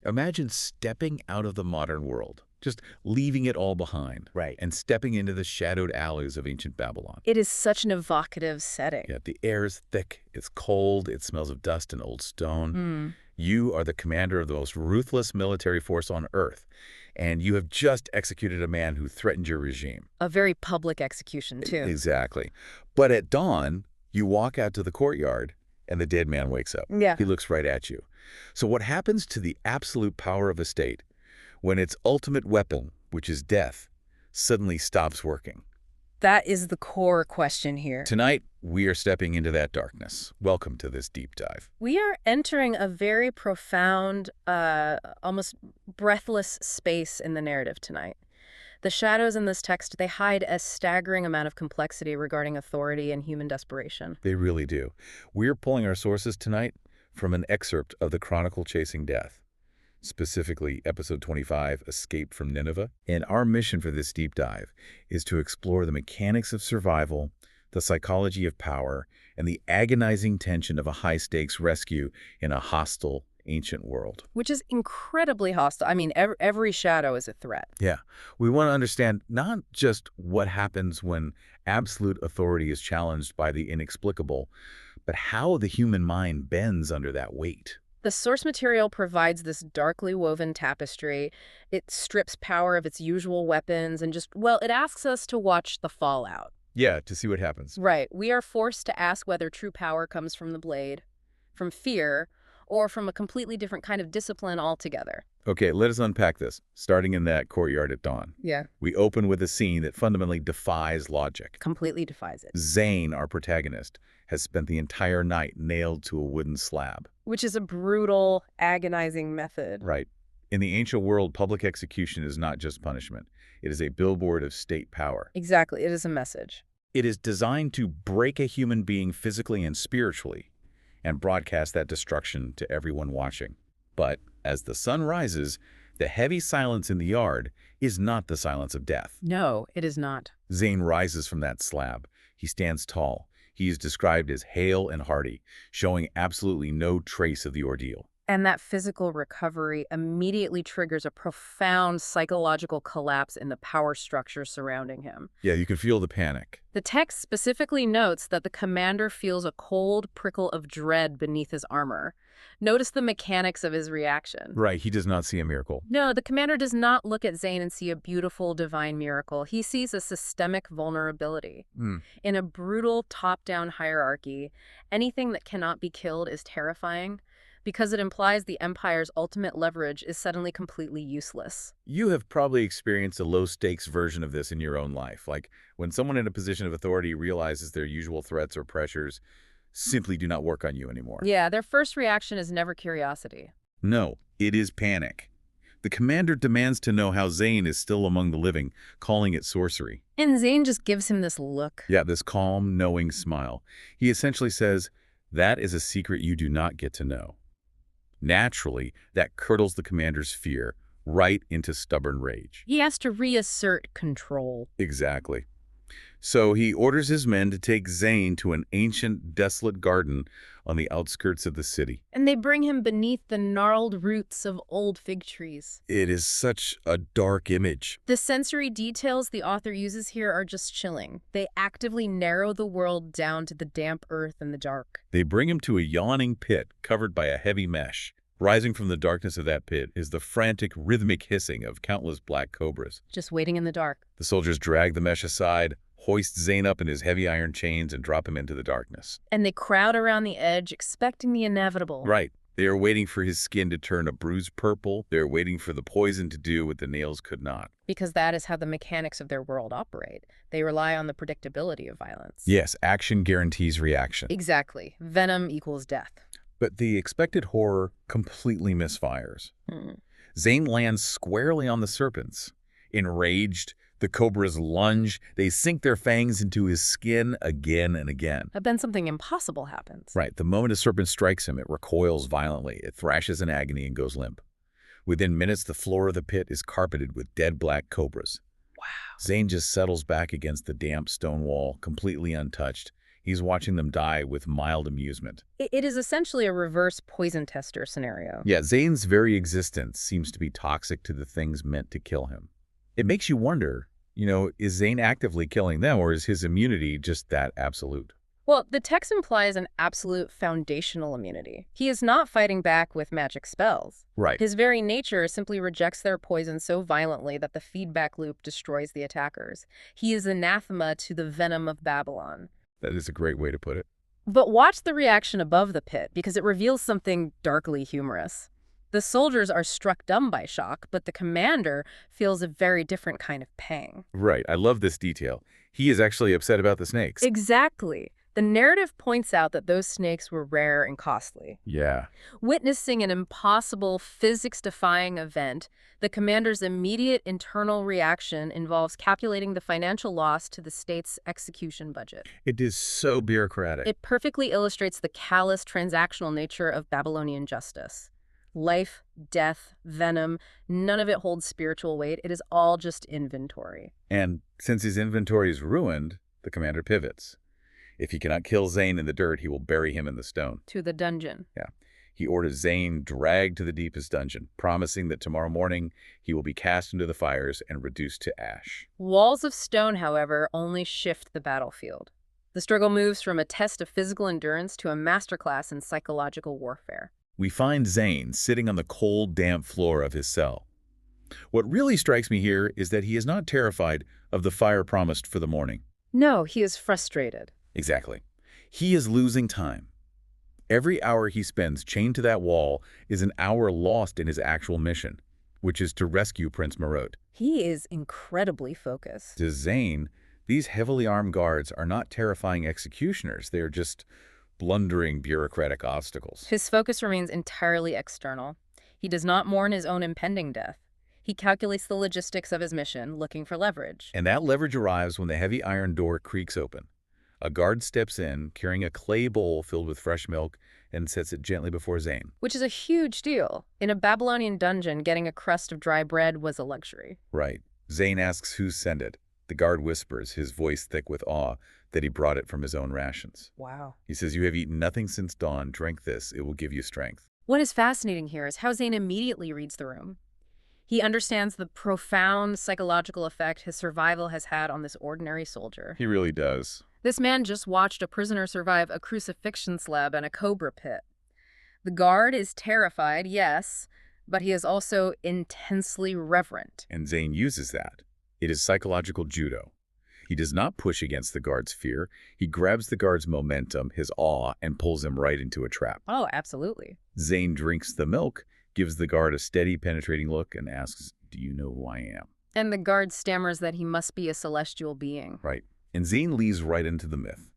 Imagine stepping out of the modern world, just leaving it all behind, Right. and stepping into the shadowed alleys of ancient Babylon. It is such an evocative setting. Yet the air is thick, it's cold, it smells of dust and old stone. Mm. You are the commander of the most ruthless military force on Earth, and you have just executed a man who threatened your regime. A very public execution, too. Exactly. But at dawn, you walk out to the courtyard, and the dead man wakes up. Yeah. He looks right at you. So what happens to the absolute power of a state when its ultimate weapon, which is death, suddenly stops working? That is the core question here. Tonight, we are stepping into that darkness. Welcome to this deep dive. We are entering a very profound, almost breathless space in the narrative tonight. The shadows in this text, they hide a staggering amount of complexity regarding authority and human desperation. They really do. We're pulling our sources tonight from an excerpt of the Chronicle Chasing Death, specifically episode 25, Escape from Nineveh. And our mission for this deep dive is to explore the mechanics of survival, the psychology of power, and the agonizing tension of a high-stakes rescue in a hostile, ancient world. Which is incredibly hostile. I mean, every shadow is a threat. Yeah, we want to understand not just what happens when absolute authority is challenged by the inexplicable, but how the human mind bends under that weight. The source material provides this darkly woven tapestry. It strips power of its usual weapons and it asks us to watch the fallout. Yeah, to see what happens. Right. We are forced to ask whether true power comes from the blade, from fear, or from a completely different kind of discipline altogether. Okay, let us unpack this, starting in that courtyard at dawn. Yeah. We open with a scene that fundamentally defies logic. Completely defies it. Zayn, our protagonist, has spent the entire night nailed to a wooden slab. Which is a brutal, agonizing method. Right. In the ancient world, public execution is not just punishment. It is a billboard of state power. Exactly. It is a message. It is designed to break a human being physically and spiritually and broadcast that destruction to everyone watching. But as the sun rises, the heavy silence in the yard is not the silence of death. No, it is not. Zayn rises from that slab. He stands tall. He is described as hale and hearty, showing absolutely no trace of the ordeal. And that physical recovery immediately triggers a profound psychological collapse in the power structure surrounding him. Yeah, you can feel the panic. The text specifically notes that the commander feels a cold prickle of dread beneath his armor. Notice the mechanics of his reaction. Right, he does not see a miracle. No, the commander does not look at Zayn and see a beautiful divine miracle. He sees a systemic vulnerability. In a brutal top-down hierarchy, anything that cannot be killed is terrifying, because it implies the Empire's ultimate leverage is suddenly completely useless. You have probably experienced a low-stakes version of this in your own life, like when someone in a position of authority realizes their usual threats or pressures simply do not work on you anymore. Yeah, their first reaction is never curiosity. No, it is panic. The commander demands to know how Zayn is still among the living, calling it sorcery. And Zayn just gives him this look. Yeah, this calm, knowing smile. He essentially says, that is a secret you do not get to know. Naturally, that curdles the commander's fear right into stubborn rage. He has to reassert control. Exactly. So he orders his men to take Zayn to an ancient, desolate garden on the outskirts of the city. And they bring him beneath the gnarled roots of old fig trees. It is such a dark image. The sensory details the author uses here are just chilling. They actively narrow the world down to the damp earth and the dark. They bring him to a yawning pit covered by a heavy mesh. Rising from the darkness of that pit is the frantic, rhythmic hissing of countless black cobras. Just waiting in the dark. The soldiers drag the mesh aside, hoist Zayn up in his heavy iron chains, and drop him into the darkness. And they crowd around the edge, expecting the inevitable. Right. They are waiting for his skin to turn a bruised purple. They are waiting for the poison to do what the nails could not. Because that is how the mechanics of their world operate. They rely on the predictability of violence. Yes, action guarantees reaction. Exactly. Venom equals death. But the expected horror completely misfires. Zayn lands squarely on the serpents. Enraged, the cobras lunge. They sink their fangs into his skin again and again. But then something impossible happens. Right. The moment a serpent strikes him, it recoils violently. It thrashes in agony and goes limp. Within minutes, the floor of the pit is carpeted with dead black cobras. Wow. Zayn just settles back against the damp stone wall, completely untouched. He's watching them die with mild amusement. It is essentially a reverse poison tester scenario. Yeah, Zayn's very existence seems to be toxic to the things meant to kill him. It makes you wonder, is Zayn actively killing them, or is his immunity just that absolute? Well, the text implies an absolute foundational immunity. He is not fighting back with magic spells. Right. His very nature simply rejects their poison so violently that the feedback loop destroys the attackers. He is anathema to the venom of Babylon. That is a great way to put it. But watch the reaction above the pit, because it reveals something darkly humorous. The soldiers are struck dumb by shock, but the commander feels a very different kind of pang. Right. I love this detail. He is actually upset about the snakes. Exactly. The narrative points out that those snakes were rare and costly. Yeah. Witnessing an impossible, physics-defying event, the commander's immediate internal reaction involves calculating the financial loss to the state's execution budget. It is so bureaucratic. It perfectly illustrates the callous, transactional nature of Babylonian justice. Life, death, venom, none of it holds spiritual weight. It is all just inventory. And since his inventory is ruined, the commander pivots. If he cannot kill Zayn in the dirt, he will bury him in the stone. To the dungeon. Yeah. He orders Zayn dragged to the deepest dungeon, promising that tomorrow morning he will be cast into the fires and reduced to ash. Walls of stone, however, only shift the battlefield. The struggle moves from a test of physical endurance to a masterclass in psychological warfare. We find Zayn sitting on the cold, damp floor of his cell. What really strikes me here is that he is not terrified of the fire promised for the morning. No, he is frustrated. Exactly. He is losing time. Every hour he spends chained to that wall is an hour lost in his actual mission, which is to rescue Prince Marot. He is incredibly focused. To Zayn, these heavily armed guards are not terrifying executioners. They are just blundering bureaucratic obstacles. His focus remains entirely external. He does not mourn his own impending death. He calculates the logistics of his mission, looking for leverage. And that leverage arrives when the heavy iron door creaks open. A guard steps in, carrying a clay bowl filled with fresh milk, and sets it gently before Zayn. Which is a huge deal. In a Babylonian dungeon, getting a crust of dry bread was a luxury. Right. Zayn asks who sent it. The guard whispers, his voice thick with awe, that he brought it from his own rations. Wow. He says, "You have eaten nothing since dawn. Drink this. It will give you strength." What is fascinating here is how Zayn immediately reads the room. He understands the profound psychological effect his survival has had on this ordinary soldier. He really does. This man just watched a prisoner survive a crucifixion slab and a cobra pit. The guard is terrified, yes, but he is also intensely reverent. And Zayn uses that. It is psychological judo. He does not push against the guard's fear. He grabs the guard's momentum, his awe, and pulls him right into a trap. Oh, absolutely. Zayn drinks the milk, gives the guard a steady, penetrating look, and asks, "Do you know who I am?" And the guard stammers that he must be a celestial being. Right. And Zayn leads right into the myth.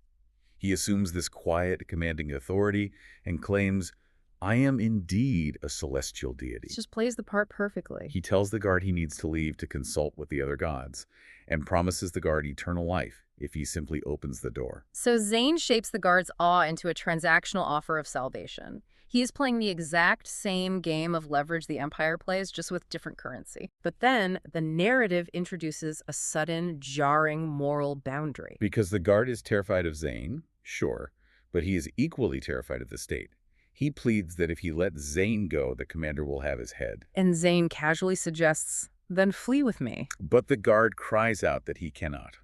He assumes this quiet, commanding authority and claims, "I am indeed a celestial deity." He just plays the part perfectly. He tells the guard he needs to leave to consult with the other gods and promises the guard eternal life if he simply opens the door. So Zayn shapes the guard's awe into a transactional offer of salvation. He is playing the exact same game of leverage the Empire plays, just with different currency. But then the narrative introduces a sudden, jarring moral boundary. Because the guard is terrified of Zayn, sure, but he is equally terrified of the state. He pleads that if he lets Zayn go, the commander will have his head. And Zayn casually suggests, "Then flee with me." But the guard cries out that he cannot.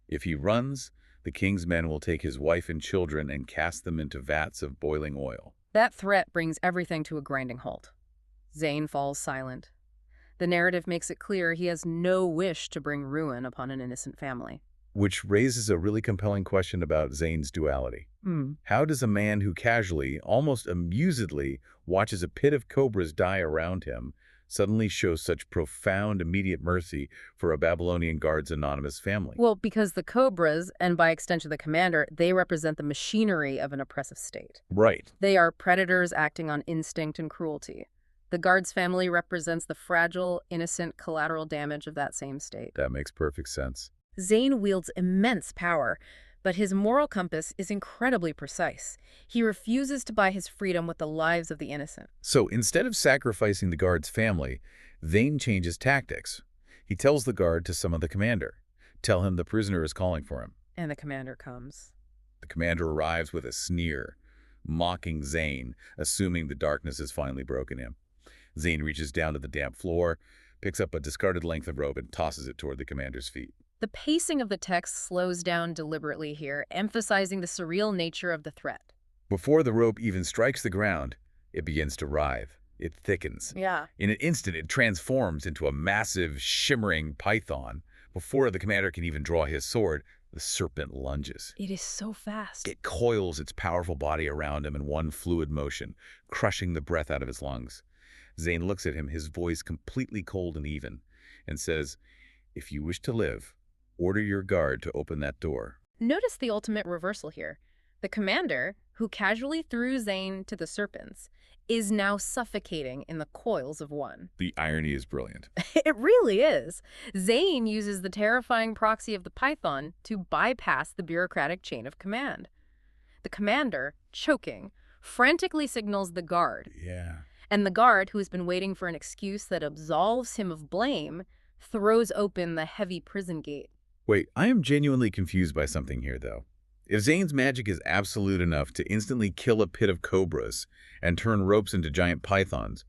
If he runs, the king's men will take his wife and children and cast them into vats of boiling oil. That threat brings everything to a grinding halt. Zayn falls silent. The narrative makes it clear he has no wish to bring ruin upon an innocent family. Which raises a really compelling question about Zayn's duality. How does a man who casually, almost amusedly, watches a pit of cobras die around him suddenly show such profound, immediate mercy for a Babylonian guard's anonymous family? Well, because the cobras, and by extension the commander, they represent the machinery of an oppressive state. Right. They are predators acting on instinct and cruelty. The guard's family represents the fragile, innocent collateral damage of that same state. That makes perfect sense. Zayn wields immense power, but his moral compass is incredibly precise. He refuses to buy his freedom with the lives of the innocent. So instead of sacrificing the guard's family, Zayn changes tactics. He tells the guard to summon the commander. Tell him the prisoner is calling for him. And the commander comes. The commander arrives with a sneer, mocking Zayn, assuming the darkness has finally broken him. Zayn reaches down to the damp floor, picks up a discarded length of rope and tosses it toward the commander's feet. The pacing of the text slows down deliberately here, emphasizing the surreal nature of the threat. Before the rope even strikes the ground, it begins to writhe. It thickens. Yeah. In an instant, it transforms into a massive, shimmering python. Before the commander can even draw his sword, the serpent lunges. It is so fast. It coils its powerful body around him in one fluid motion, crushing the breath out of his lungs. Zayn looks at him, his voice completely cold and even, and says, "If you wish to live, order your guard to open that door." Notice the ultimate reversal here. The commander, who casually threw Zayn to the serpents, is now suffocating in the coils of one. The irony is brilliant. It really is. Zayn uses the terrifying proxy of the python to bypass the bureaucratic chain of command. The commander, choking, frantically signals the guard. Yeah. And the guard, who has been waiting for an excuse that absolves him of blame, throws open the heavy prison gate. Wait, I am genuinely confused by something here, though. If Zayn's magic is absolute enough to instantly kill a pit of cobras and turn ropes into giant pythons,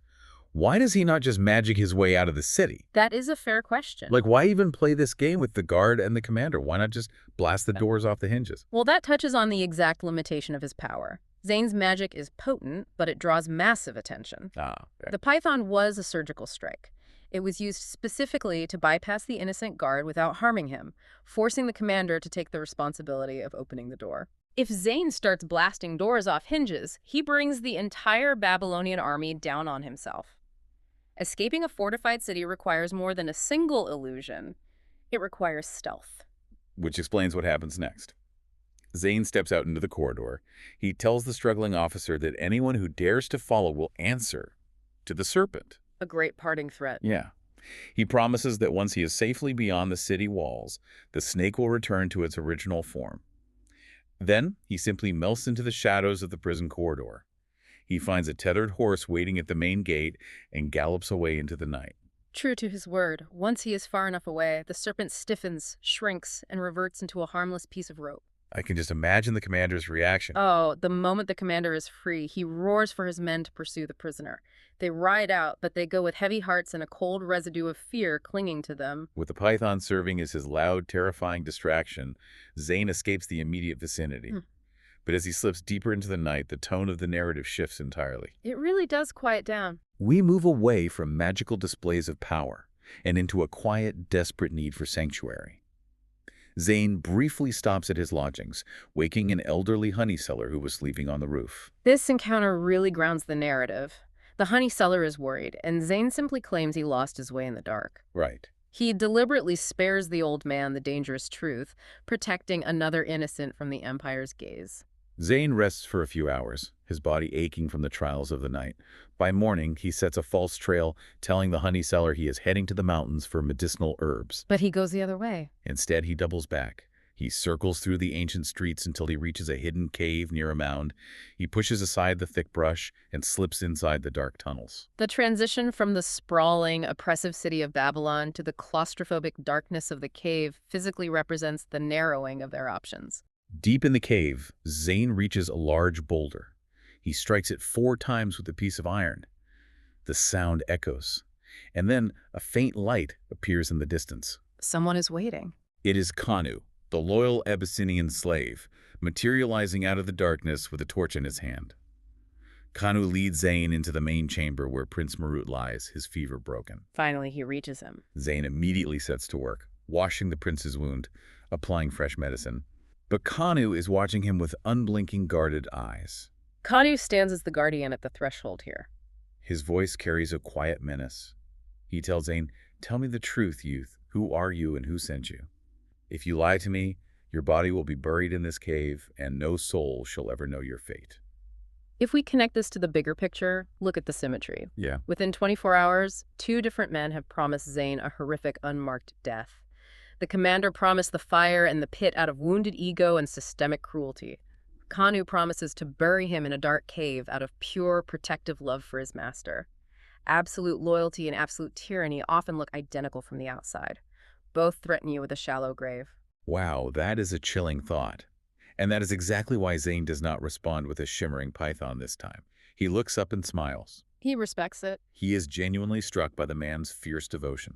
why does he not just magic his way out of the city? That is a fair question. Like, why even play this game with the guard and the commander? Why not just blast the doors off the hinges? Well, that touches on the exact limitation of his power. Zayn's magic is potent, but it draws massive attention. Okay. The python was a surgical strike. It was used specifically to bypass the innocent guard without harming him, forcing the commander to take the responsibility of opening the door. If Zayn starts blasting doors off hinges, he brings the entire Babylonian army down on himself. Escaping a fortified city requires more than a single illusion. It requires stealth. Which explains what happens next. Zayn steps out into the corridor. He tells the struggling officer that anyone who dares to follow will answer to the serpent. A great parting threat. Yeah. He promises that once he is safely beyond the city walls, the snake will return to its original form. Then, he simply melts into the shadows of the prison corridor. He finds a tethered horse waiting at the main gate and gallops away into the night. True to his word, once he is far enough away, the serpent stiffens, shrinks, and reverts into a harmless piece of rope. I can just imagine the commander's reaction. Oh, the moment the commander is free, he roars for his men to pursue the prisoner. They ride out, but they go with heavy hearts and a cold residue of fear clinging to them. With the python serving as his loud, terrifying distraction, Zayn escapes the immediate vicinity. But as he slips deeper into the night, the tone of the narrative shifts entirely. It really does quiet down. We move away from magical displays of power and into a quiet, desperate need for sanctuary. Zayn briefly stops at his lodgings, waking an elderly honey seller who was sleeping on the roof. This encounter really grounds the narrative. The honey seller is worried, and Zayn simply claims he lost his way in the dark. Right. He deliberately spares the old man the dangerous truth, protecting another innocent from the Empire's gaze. Zayn rests for a few hours, his body aching from the trials of the night. By morning, he sets a false trail, telling the honey seller he is heading to the mountains for medicinal herbs. But he goes the other way. Instead, he doubles back. He circles through the ancient streets until he reaches a hidden cave near a mound. He pushes aside the thick brush and slips inside the dark tunnels. The transition from the sprawling, oppressive city of Babylon to the claustrophobic darkness of the cave physically represents the narrowing of their options. Deep in the cave, Zayn reaches a large boulder. He strikes it 4 times with a piece of iron. The sound echoes, and then a faint light appears in the distance. Someone is waiting. It is Kanu, the loyal Abyssinian slave, materializing out of the darkness with a torch in his hand. Kanu leads Zayn into the main chamber where Prince Marut lies, his fever broken. Finally, he reaches him. Zayn immediately sets to work, washing the prince's wound, applying fresh medicine. But Kanu is watching him with unblinking, guarded eyes. Kanu stands as the guardian at the threshold here. His voice carries a quiet menace. He tells Zayn, "Tell me the truth, youth. Who are you and who sent you? If you lie to me, your body will be buried in this cave, and no soul shall ever know your fate." If we connect this to the bigger picture, look at the symmetry. Yeah. Within 24 hours, 2 different men have promised Zayn a horrific, unmarked death. The commander promised the fire and the pit out of wounded ego and systemic cruelty. Kanu promises to bury him in a dark cave out of pure, protective love for his master. Absolute loyalty and absolute tyranny often look identical from the outside. Both threaten you with a shallow grave. Wow, that is a chilling thought. And that is exactly why Zayn does not respond with a shimmering python this time. He looks up and smiles. He respects it. He is genuinely struck by the man's fierce devotion.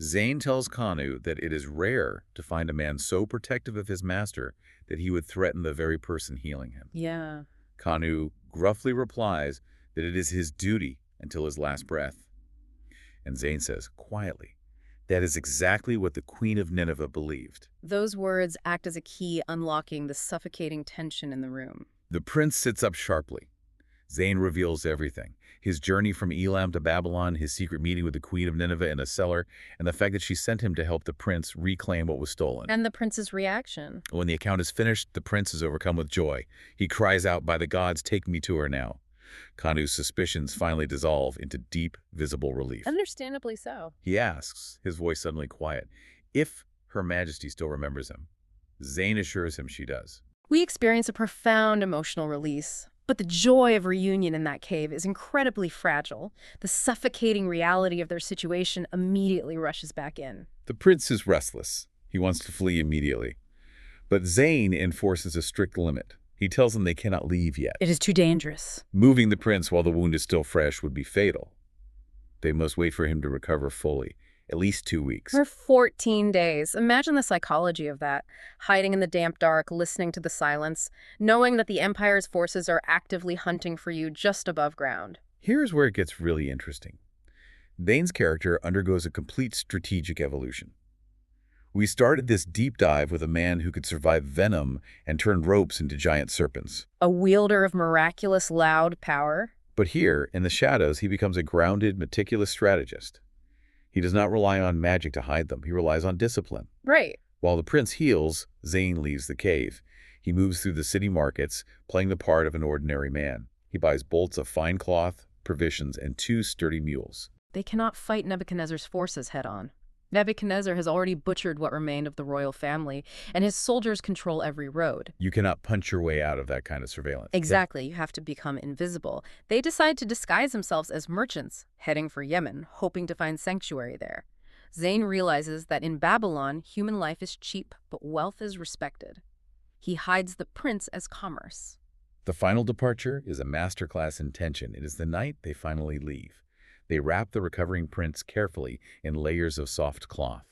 Zayn tells Kanu that it is rare to find a man so protective of his master that he would threaten the very person healing him. Yeah. Kanu gruffly replies that it is his duty until his last breath. And Zayn says, quietly, that is exactly what the Queen of Nineveh believed. Those words act as a key unlocking the suffocating tension in the room. The prince sits up sharply. Zayn reveals everything. His journey from Elam to Babylon, his secret meeting with the Queen of Nineveh in a cellar, and the fact that she sent him to help the prince reclaim what was stolen. And the prince's reaction. When the account is finished, the prince is overcome with joy. He cries out, by the gods, take me to her now. Kanu's suspicions finally dissolve into deep, visible relief. Understandably so. He asks, his voice suddenly quiet, if Her Majesty still remembers him. Zayn assures him she does. We experience a profound emotional release. But the joy of reunion in that cave is incredibly fragile. The suffocating reality of their situation immediately rushes back in. The prince is restless. He wants to flee immediately. But Zayn enforces a strict limit. He tells them they cannot leave yet. It is too dangerous. Moving the prince while the wound is still fresh would be fatal. They must wait for him to recover fully. At least 2 weeks. For 14 days. Imagine the psychology of that. Hiding in the damp dark, listening to the silence, knowing that the Empire's forces are actively hunting for you just above ground. Here's where it gets really interesting. Zayn's character undergoes a complete strategic evolution. We started this deep dive with a man who could survive venom and turn ropes into giant serpents. A wielder of miraculous loud power. But here, in the shadows, he becomes a grounded, meticulous strategist. He does not rely on magic to hide them. He relies on discipline. Right. While the prince heals, Zayn leaves the cave. He moves through the city markets, playing the part of an ordinary man. He buys bolts of fine cloth, provisions, and 2 sturdy mules. They cannot fight Nebuchadnezzar's forces head-on. Nebuchadnezzar has already butchered what remained of the royal family, and his soldiers control every road. You cannot punch your way out of that kind of surveillance. Exactly. You have to become invisible. They decide to disguise themselves as merchants, heading for Yemen, hoping to find sanctuary there. Zayn realizes that in Babylon, human life is cheap, but wealth is respected. He hides the prince as commerce. The final departure is a masterclass in tension. It is the night they finally leave. They wrap the recovering prince carefully in layers of soft cloth.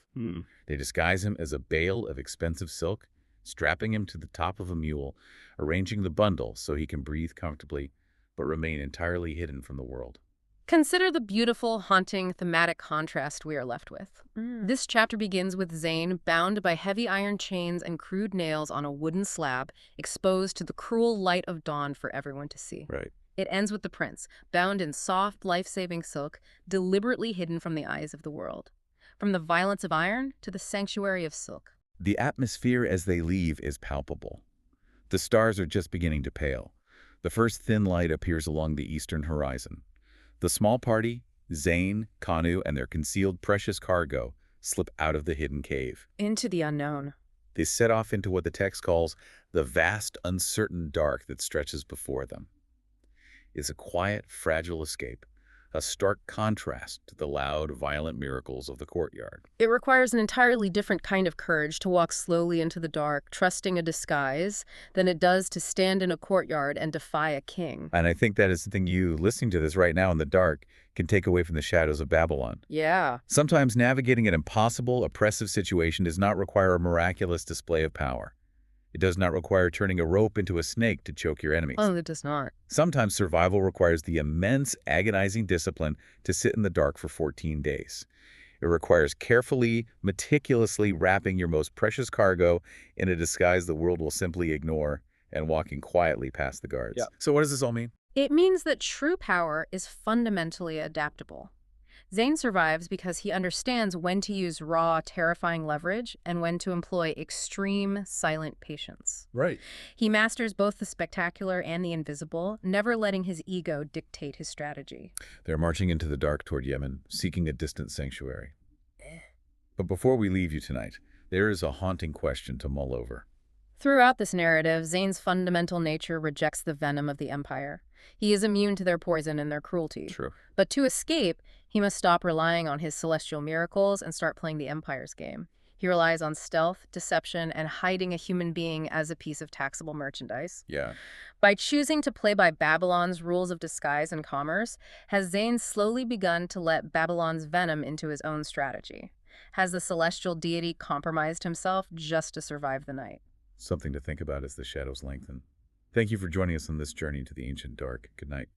They disguise him as a bale of expensive silk, strapping him to the top of a mule, arranging the bundle so he can breathe comfortably, but remain entirely hidden from the world. Consider the beautiful, haunting, thematic contrast we are left with. This chapter begins with Zayn bound by heavy iron chains and crude nails on a wooden slab, exposed to the cruel light of dawn for everyone to see. Right. It ends with the prince, bound in soft, life-saving silk, deliberately hidden from the eyes of the world. From the violence of iron to the sanctuary of silk. The atmosphere as they leave is palpable. The stars are just beginning to pale. The first thin light appears along the eastern horizon. The small party, Zayn, Kanu, and their concealed precious cargo slip out of the hidden cave. Into the unknown. They set off into what the text calls the vast, uncertain dark that stretches before them. Is a quiet, fragile escape, a stark contrast to the loud, violent miracles of the courtyard. It requires an entirely different kind of courage to walk slowly into the dark, trusting a disguise, than it does to stand in a courtyard and defy a king. And I think that is the thing you, listening to this right now in the dark, can take away from the shadows of Babylon. Yeah. Sometimes navigating an impossible, oppressive situation does not require a miraculous display of power. It does not require turning a rope into a snake to choke your enemies. Oh, it does not. Sometimes survival requires the immense, agonizing discipline to sit in the dark for 14 days. It requires carefully, meticulously wrapping your most precious cargo in a disguise the world will simply ignore and walking quietly past the guards. Yeah. So what does this all mean? It means that true power is fundamentally adaptable. Zayn survives because he understands when to use raw, terrifying leverage and when to employ extreme, silent patience. Right. He masters both the spectacular and the invisible, never letting his ego dictate his strategy. They're marching into the dark toward Yemen, seeking a distant sanctuary. But before we leave you tonight, there is a haunting question to mull over. Throughout this narrative, Zayn's fundamental nature rejects the venom of the Empire. He is immune to their poison and their cruelty. True. But to escape, he must stop relying on his celestial miracles and start playing the Empire's game. He relies on stealth, deception, and hiding a human being as a piece of taxable merchandise. Yeah. By choosing to play by Babylon's rules of disguise and commerce, has Zayn slowly begun to let Babylon's venom into his own strategy? Has the celestial deity compromised himself just to survive the night? Something to think about as the shadows lengthen. Thank you for joining us on this journey into the ancient dark. Good night.